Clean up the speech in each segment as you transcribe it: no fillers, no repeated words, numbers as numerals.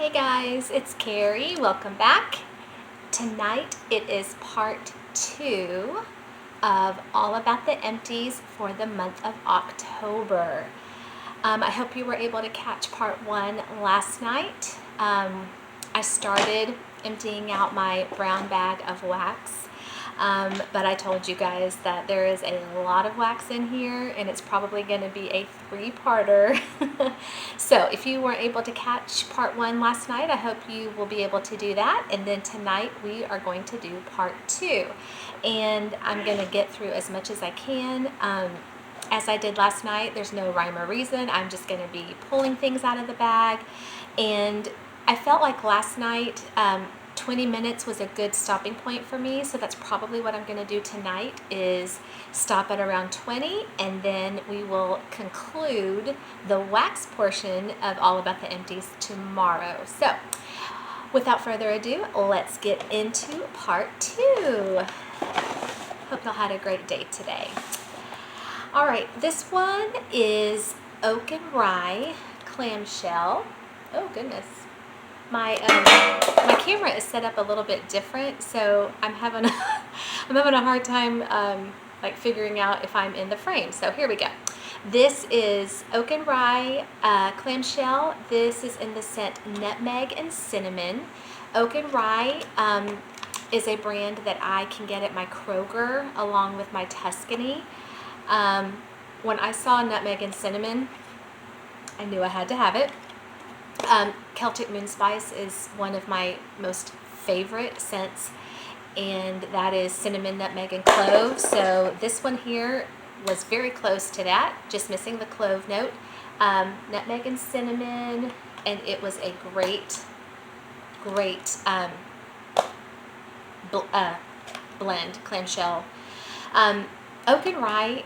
Hey guys, it's Carrie. Welcome back. Tonight it is part 2 of All About the Empties for the month of October. I hope you were able to catch part 1 last night. I started emptying out my brown bag of wax. But I told you guys that there is a lot of wax in here and it's probably going to be a 3-parter. So if you weren't able to catch part 1 last night, I hope you will be able to do that. And then tonight we are going to do part 2. And I'm going to get through as much as I can. As I did last night, there's no rhyme or reason. I'm just going to be pulling things out of the bag. And I felt like last night, 20 minutes was a good stopping point for me, so that's probably what I'm going to do tonight, is stop at around 20, and then we will conclude the wax portion of All About the Empties tomorrow. So without further ado, let's get into part 2. Hope y'all had a great day today. All right, this one is oak and rye clamshell. Oh goodness. My camera is set up a little bit different, so I'm having a hard time like figuring out if I'm in the frame. So here we go. This is oak and rye clamshell. This is in the scent nutmeg and cinnamon. Oak and rye is a brand that I can get at my Kroger along with my Tuscany. When I saw nutmeg and cinnamon, I knew I had to have it. Celtic Moon Spice is one of my most favorite scents, and that is cinnamon, nutmeg, and clove. So this one here was very close to that, just missing the clove note. Nutmeg and cinnamon, and it was a great blend, clamshell. Oak and rye,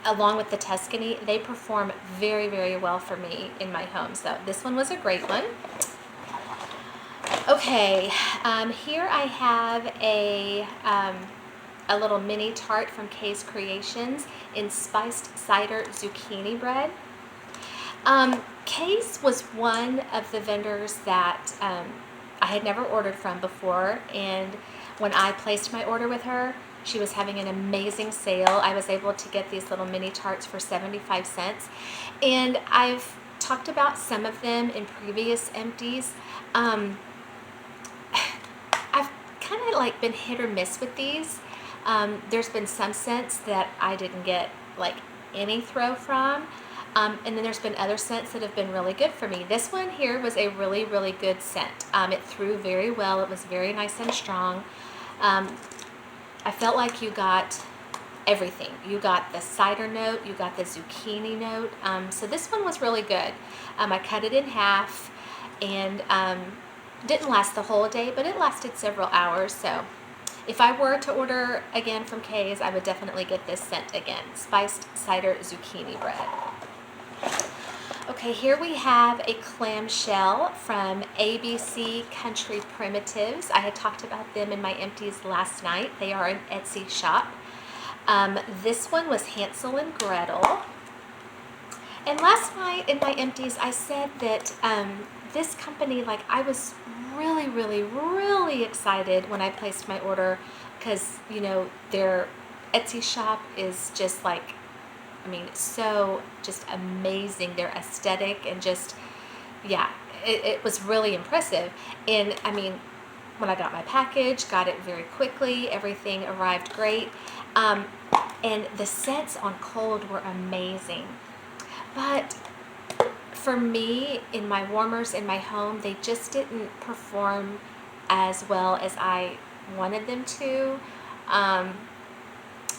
along with the Tuscany, they perform very, very well for me in my home. So this one was a great one. Okay, here I have a little mini tart from Kay's Creations in spiced cider zucchini bread. Kay's was one of the vendors that I had never ordered from before, and when I placed my order with her, she was having an amazing sale. I was able to get these little mini tarts for 75 cents. And I've talked about some of them in previous empties. I've kind of like been hit or miss with these. There's been some scents that I didn't get like any throw from. And then there's been other scents that have been really good for me. This one here was a really, really good scent. It threw very well. It was very nice and strong. I felt like you got everything. You got the cider note, you got the zucchini note. So this one was really good. I cut it in half, and didn't last the whole day, but it lasted several hours. So if I were to order again from Kay's, I would definitely get this scent again. Spiced cider zucchini bread. Okay, here we have a clamshell from ABC Country Primitives. I had talked about them in my empties last night. They are an Etsy shop. This one was Hansel and Gretel. And last night in my empties, I said that this company, like, I was really, really, really excited when I placed my order, because, you know, their Etsy shop is just like, I mean, so just amazing. Their aesthetic and just, yeah, it was really impressive. And I mean, when I got my package, got it very quickly, everything arrived great. And the scents on cold were amazing. But for me, in my warmers in my home, they just didn't perform as well as I wanted them to.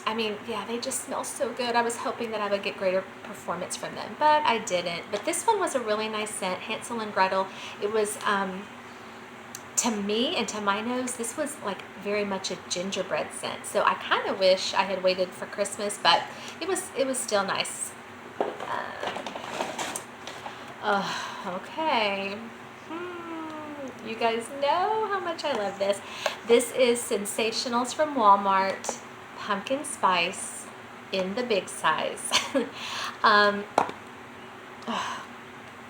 I mean, yeah, they just smell so good. I was hoping that I would get greater performance from them, but I didn't. But this one was a really nice scent, Hansel and Gretel. It was, to me and to my nose, this was like very much a gingerbread scent. So I kind of wish I had waited for Christmas, but it was still nice. Okay. You guys know how much I love this. This is Sensationals from Walmart. Pumpkin spice in the big size.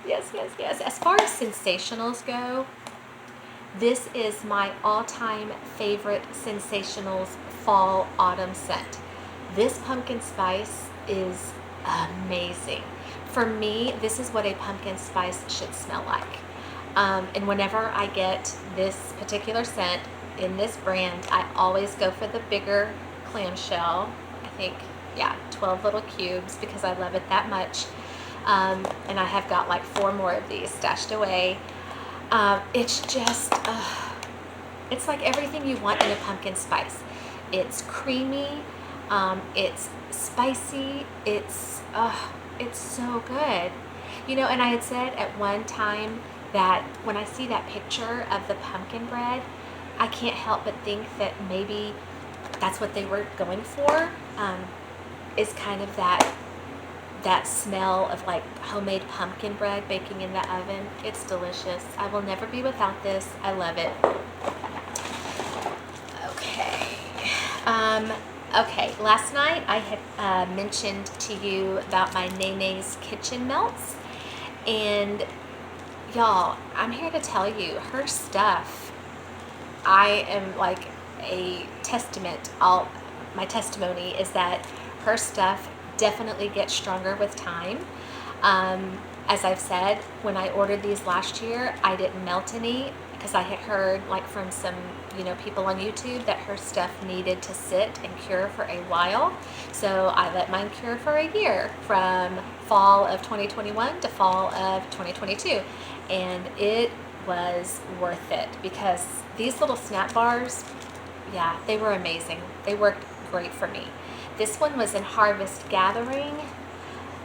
Yes, yes, yes. As far as sensationals go, this is my all-time favorite sensationals fall autumn scent. This pumpkin spice is amazing. For me, this is what a pumpkin spice should smell like. And whenever I get this particular scent in this brand, I always go for the bigger clamshell. I think, yeah, 12 little cubes because I love it that much. And I have got like 4 more of these stashed away. It's just, it's like everything you want in a pumpkin spice. It's creamy, it's spicy, it's so good. You know, and I had said at one time that when I see that picture of the pumpkin bread, I can't help but think that maybe that's what they were going for, is kind of that smell of like homemade pumpkin bread baking in the oven. It's delicious. I will never be without this. I love it. Okay. Okay, last night I had mentioned to you about my Nene's Kitchen Melts, and y'all, I'm here to tell you, her stuff, I am like a testament. My testimony is that her stuff definitely gets stronger with time. As I've said, when I ordered these last year, I didn't melt any because I had heard like from some, people on YouTube that her stuff needed to sit and cure for a while. So I let mine cure for a year, from fall of 2021 to fall of 2022. And it was worth it because these little snap bars, yeah, they were amazing. They worked great for me. This one was in Harvest Gathering.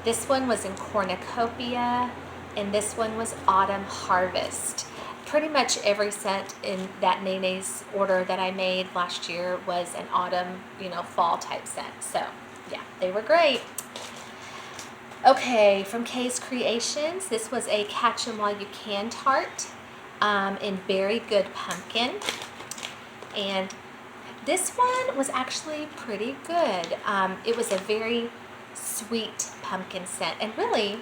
This one was in Cornucopia, and this one was Autumn Harvest. Pretty much every scent in that Nene's order that I made last year was an autumn, fall type scent. So yeah, they were great. Okay, from Kay's Creations, this was a Catch 'em While You Can tart in Very Good Pumpkin. And this one was actually pretty good. It was a very sweet pumpkin scent. And really,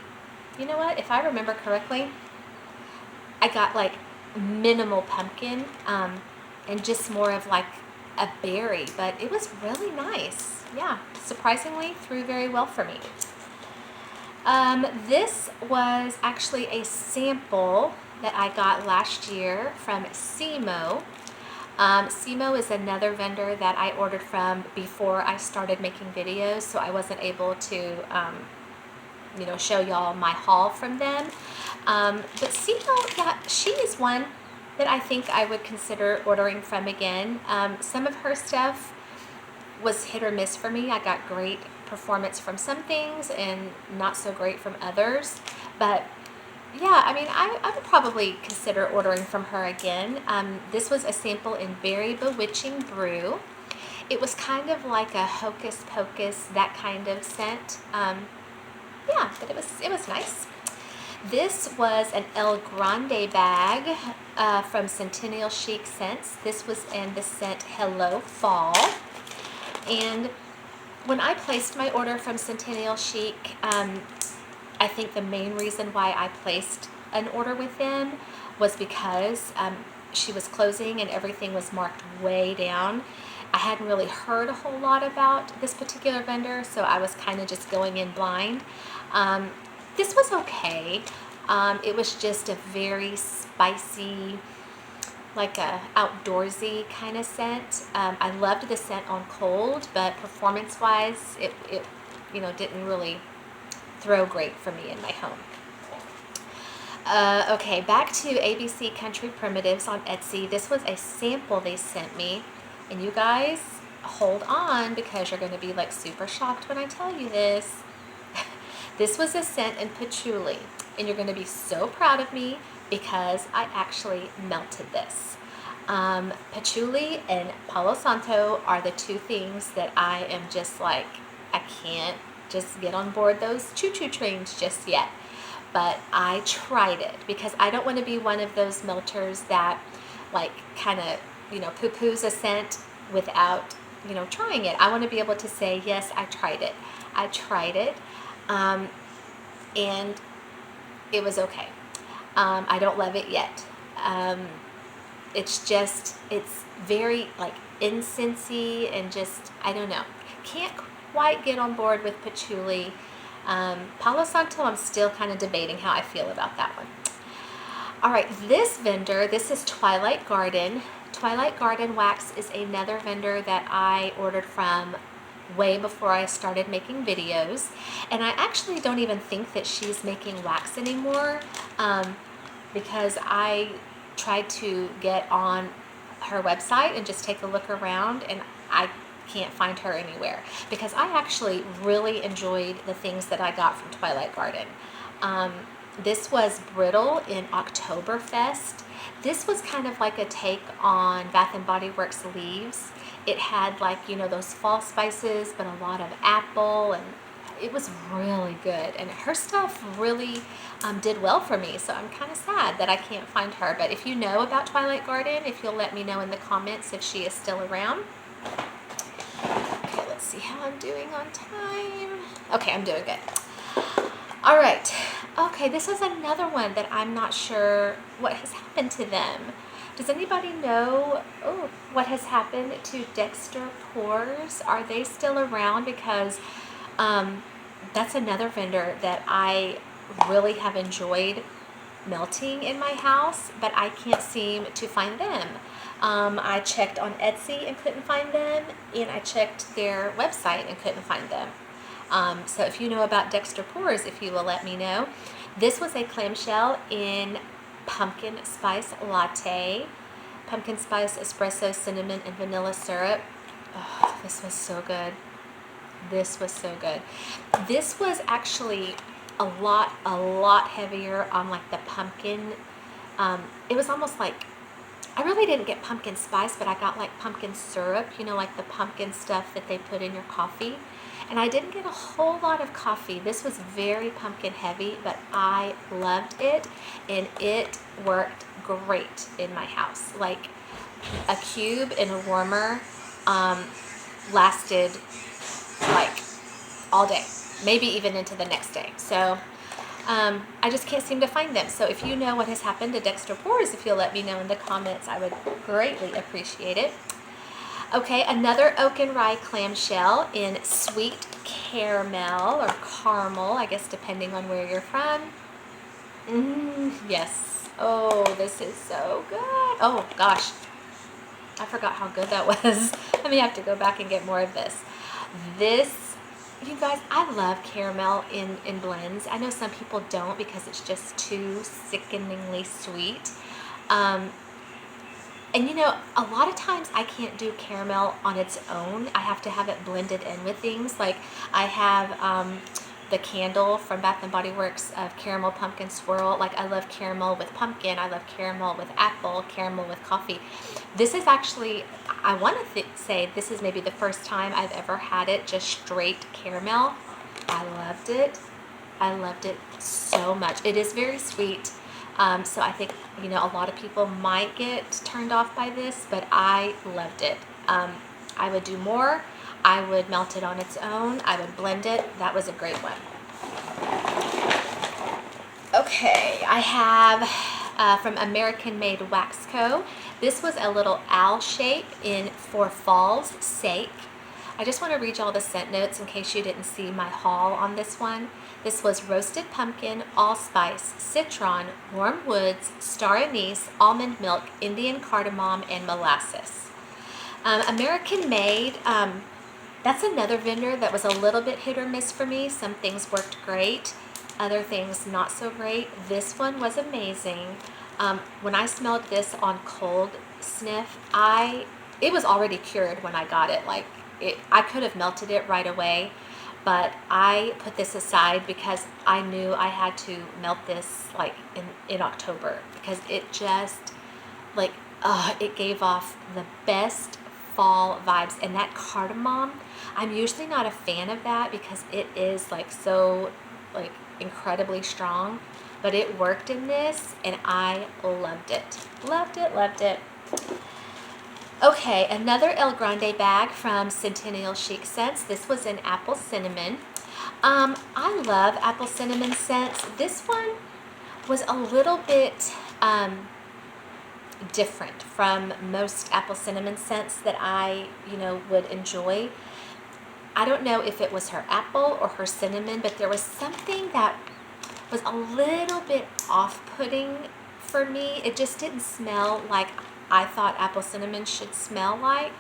you know what? If I remember correctly, I got like minimal pumpkin and just more of like a berry. But it was really nice. Yeah, surprisingly threw very well for me. This was actually a sample that I got last year from sooooo. sooooo is another vendor that I ordered from before I started making videos, so I wasn't able to, show y'all my haul from them. But sooooo, yeah, she is one that I think I would consider ordering from again. Some of her stuff was hit or miss for me. I got great performance from some things and not so great from others. But yeah, I mean, I would probably consider ordering from her again. This was a sample in Berry Bewitching Brew. It was kind of like a Hocus Pocus, that kind of scent. Yeah, but it was nice. This was an El Grande bag from Centennial Chic Scents. This was in the scent Hello Fall. And when I placed my order from Centennial Chic, I think the main reason why I placed an order with them was because she was closing and everything was marked way down. I hadn't really heard a whole lot about this particular vendor, so I was kind of just going in blind. This was okay. It was just a very spicy, like a outdoorsy kind of scent. I loved the scent on cold, but performance-wise, it didn't really throw great for me in my home. Okay, back to ABC Country Primitives on Etsy. This was a sample they sent me, and you guys, hold on because you're going to be like super shocked when I tell you this. This was a scent in patchouli, and you're going to be so proud of me because I actually melted this. Patchouli and Palo Santo are the two things that I am just like, I can't just get on board those choo-choo trains just yet. But I tried it because I don't want to be one of those melters that like kind of, poo-poos a scent without, trying it. I want to be able to say, yes, I tried it. I tried it. And it was okay. I don't love it yet. It's just, it's very like incensey and just, I don't know. Can't quite get on board with patchouli. Palo Santo, I'm still kind of debating how I feel about that one. All right, this vendor, this is Twilight Garden. Twilight Garden wax is another vendor that I ordered from way before I started making videos. And I actually don't even think that she's making wax anymore, because I tried to get on her website and just take a look around, and I can't find her anywhere, because I actually really enjoyed the things that I got from Twilight Garden. This was Brittle in Oktoberfest. This was kind of like a take on Bath and Body Works Leaves. It had, like, you know, those fall spices, but a lot of apple, and it was really good. And her stuff really did well for me, so I'm kind of sad that I can't find her. But if you know about Twilight Garden, if you'll let me know in the comments if she is still around. Okay, let's see how I'm doing on time. Okay, I'm doing good. All right. Okay, this is another one that I'm not sure what has happened to them. Does anybody know what has happened to Dexter Pores? Are they still around? Because that's another vendor that I really have enjoyed melting in my house, but I can't seem to find them. I checked on Etsy and couldn't find them, and I checked their website and couldn't find them. So if you know about Dexter Pores, if you will let me know. This was a clamshell in pumpkin spice latte, pumpkin spice espresso, cinnamon, and vanilla syrup. Oh, this was so good. This was so good. This was actually a lot heavier on like the pumpkin. It was almost like, I really didn't get pumpkin spice, but I got like pumpkin syrup, you know, like the pumpkin stuff that they put in your coffee. And I didn't get a whole lot of coffee. This was very pumpkin heavy, but I loved it, and it worked great in my house. Like a cube in a warmer lasted like all day, maybe even into the next day. So I just can't seem to find them. So if you know what has happened to Dexter Pores, if you'll let me know in the comments, I would greatly appreciate it. Okay, another oak and rye clamshell in sweet caramel or caramel, I guess depending on where you're from. Yes. Oh, this is so good. Oh gosh, I forgot how good that was. I may have to go back and get more of this. This, you guys, I love caramel in blends. I know some people don't because it's just too sickeningly sweet. And you know, a lot of times I can't do caramel on its own. I have to have it blended in with things. Like I have the candle from Bath and Body Works of caramel pumpkin swirl. Like I love caramel with pumpkin. I love caramel with apple, caramel with coffee. This is actually, I want to say this is maybe the first time I've ever had it just straight caramel. I loved it. I loved it so much. It is very sweet. So I think, you know, a lot of people might get turned off by this, but I loved it. I would do more. I would melt it on its own. I would blend it. That was a great one. Okay, I have from American Made Wax Co. This was a little owl shape in For Fall's Sake. I just want to read you all the scent notes in case you didn't see my haul on this one. This was roasted pumpkin, allspice, citron, warm woods, star anise, almond milk, Indian cardamom, and molasses. American Made, that's another vendor that was a little bit hit or miss for me. Some things worked great, other things not so great. This one was amazing. When I smelled this on cold sniff, it was already cured when I got it. Like I could have melted it right away, but I put this aside because I knew I had to melt this like in October, because it just like it gave off the best fall vibes. And that cardamom, I'm usually not a fan of that because it is like so like incredibly strong, but it worked in this and I loved it. Loved it, loved it. Okay, another El Grande bag from Centennial Chic Scents. This was in apple cinnamon. I love apple cinnamon scents. This one was a little bit different from most apple cinnamon scents that I, would enjoy. I don't know if it was her apple or her cinnamon, but there was something that was a little bit off-putting for me. It just didn't smell like I thought apple cinnamon should smell like.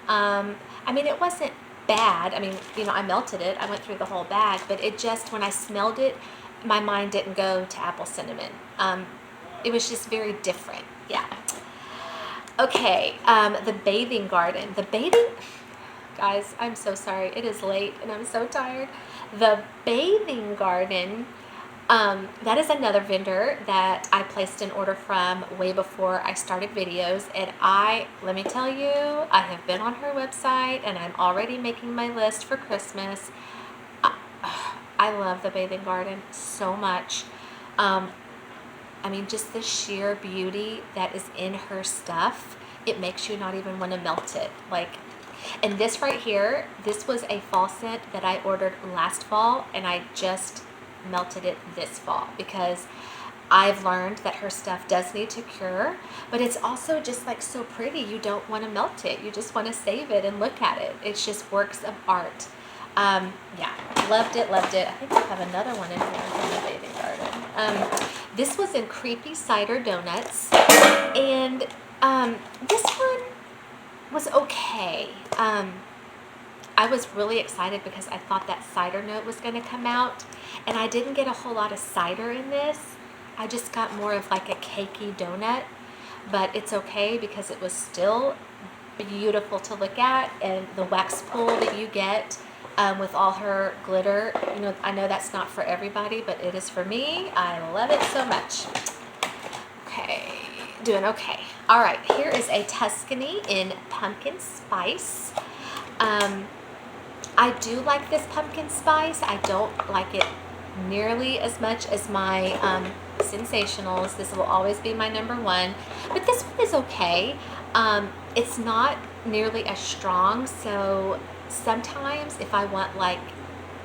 I mean, it wasn't bad. I mean, I melted it. I went through the whole bag, but it just, when I smelled it, my mind didn't go to apple cinnamon. It was just very different. Yeah. Okay, the bathing garden. Guys, I'm so sorry. It is late and I'm so tired. The bathing garden, that is another vendor that I placed an order from way before I started videos. And let me tell you, I have been on her website and I'm already making my list for Christmas. I love the bathing garden so much. I mean, just the sheer beauty that is in her stuff, it makes you not even want to melt it. And this right here, this was a fall scent that I ordered last fall, and I just melted it this fall because I've learned that her stuff does need to cure, but it's also just so pretty. You don't want to melt it. You just want to save it and look at it. It's just works of art. Yeah, loved it. I think I have another one in here from the bathing garden. This was in Creepy Cider Donuts, and this one was okay. I was really excited because I thought that cider note was going to come out, and I didn't get a whole lot of cider in this. I just got more of a cakey donut, but it's okay because it was still beautiful to look at, and the wax pool that you get with all her glitter, I know that's not for everybody, but it is for me. I love it so much. Okay, doing okay. All right, here is a Tuscany in pumpkin spice. I do like this pumpkin spice. I don't like it nearly as much as my Sensationals. This will always be my number one, but this one is okay. It's not nearly as strong, so sometimes if I want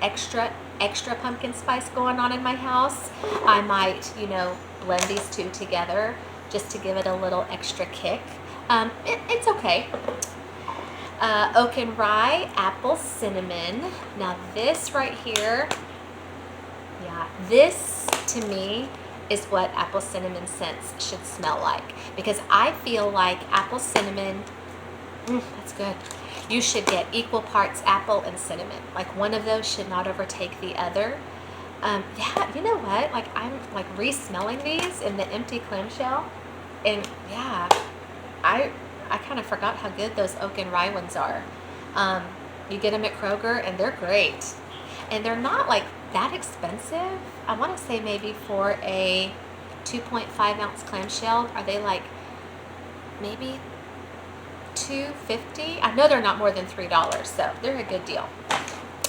extra pumpkin spice going on in my house, I might, blend these two together just to give it a little extra kick. It's okay. Oak and Rye, Apple Cinnamon. Now this right here, yeah, this to me is what apple cinnamon scents should smell like, because I feel like apple cinnamon, that's good. You should get equal parts apple and cinnamon. One of those should not overtake the other. Yeah, you know what? I'm re-smelling these in the empty clamshell, and yeah, I kind of forgot how good those Oak and Rye ones are. You get them at Kroger, and they're great, and they're not that expensive. I want to say maybe for a 2.5 ounce clamshell, are they maybe $2.50? I know they're not more than $3, so they're a good deal.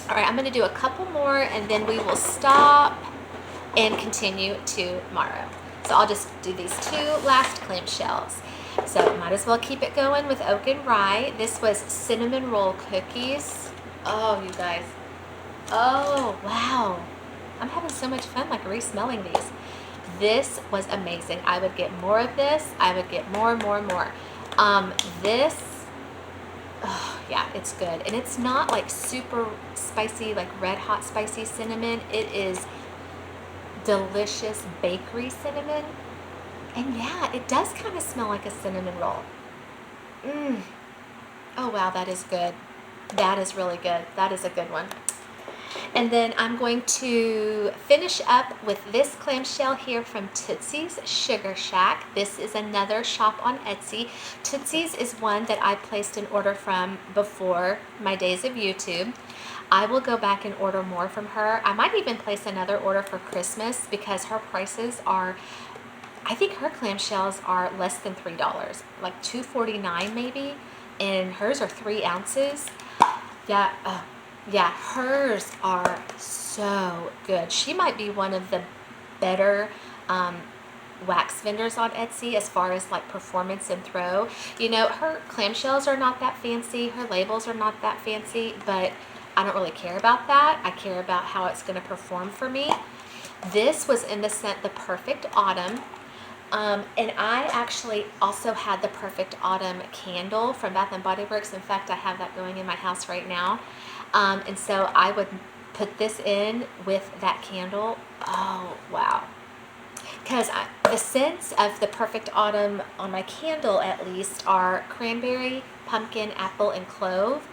All right, I'm going to do a couple more, and then we will stop and continue tomorrow. So I'll just do these two last clamshells. So might as well keep it going with Oak and Rye. This was cinnamon roll cookies. Oh, you guys. Oh, wow. I'm having so much fun re-smelling these. This was amazing. I would get more of this. I would get more. This, oh yeah, it's good. And it's not super spicy, red hot spicy cinnamon. It is delicious bakery cinnamon. And yeah, it does kind of smell like a cinnamon roll. Oh wow, that is good. That is really good. That is a good one. And then I'm going to finish up with this clamshell here from Tootsie's Sugar Shack. This is another shop on Etsy. Tootsie's is one that I placed an order from before my days of YouTube. I will go back and order more from her. I might even place another order for Christmas because her prices are, I think her clamshells are less than $3, $2.49 maybe, and hers are 3 ounces. Yeah, yeah, hers are so good. She might be one of the better wax vendors on Etsy as far as performance and throw. Her clamshells are not that fancy. Her labels are not that fancy, but I don't really care about that. I care about how it's going to perform for me. This was in the scent The Perfect Autumn. And I actually also had the Perfect Autumn candle from Bath and Body Works. In fact, I have that going in my house right now. And so I would put this in with that candle. Oh, wow. Because the scents of the Perfect Autumn on my candle, at least, are cranberry, pumpkin, apple, and clove.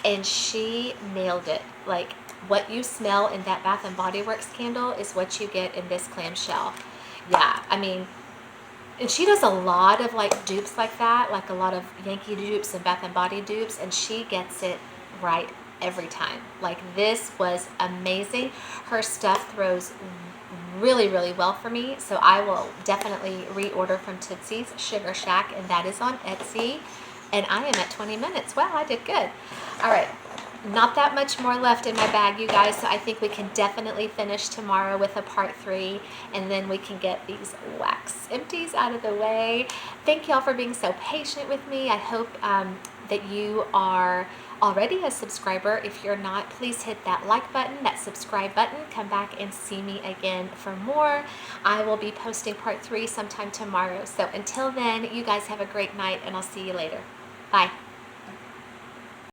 And she nailed it. Like, what you smell in that Bath and Body Works candle is what you get in this clamshell. Yeah, I mean, and she does a lot of like dupes like that, like a lot of Yankee dupes and Bath and Body dupes, and she gets it right every time. Like, this was amazing. Her stuff throws really, really well for me, so I will definitely reorder from Tootsie's Sugar Shack, and that is on Etsy. And I am at 20 minutes. Wow, I did good. All right. Not that much more left in my bag, you guys, so I think we can definitely finish tomorrow with a part 3, and then we can get these wax empties out of the way. Thank y'all for being so patient with me. I hope that you are already a subscriber. If you're not, please hit that like button, that subscribe button. Come back and see me again for more. I will be posting part 3 sometime tomorrow. So until then, you guys have a great night, and I'll see you later. Bye.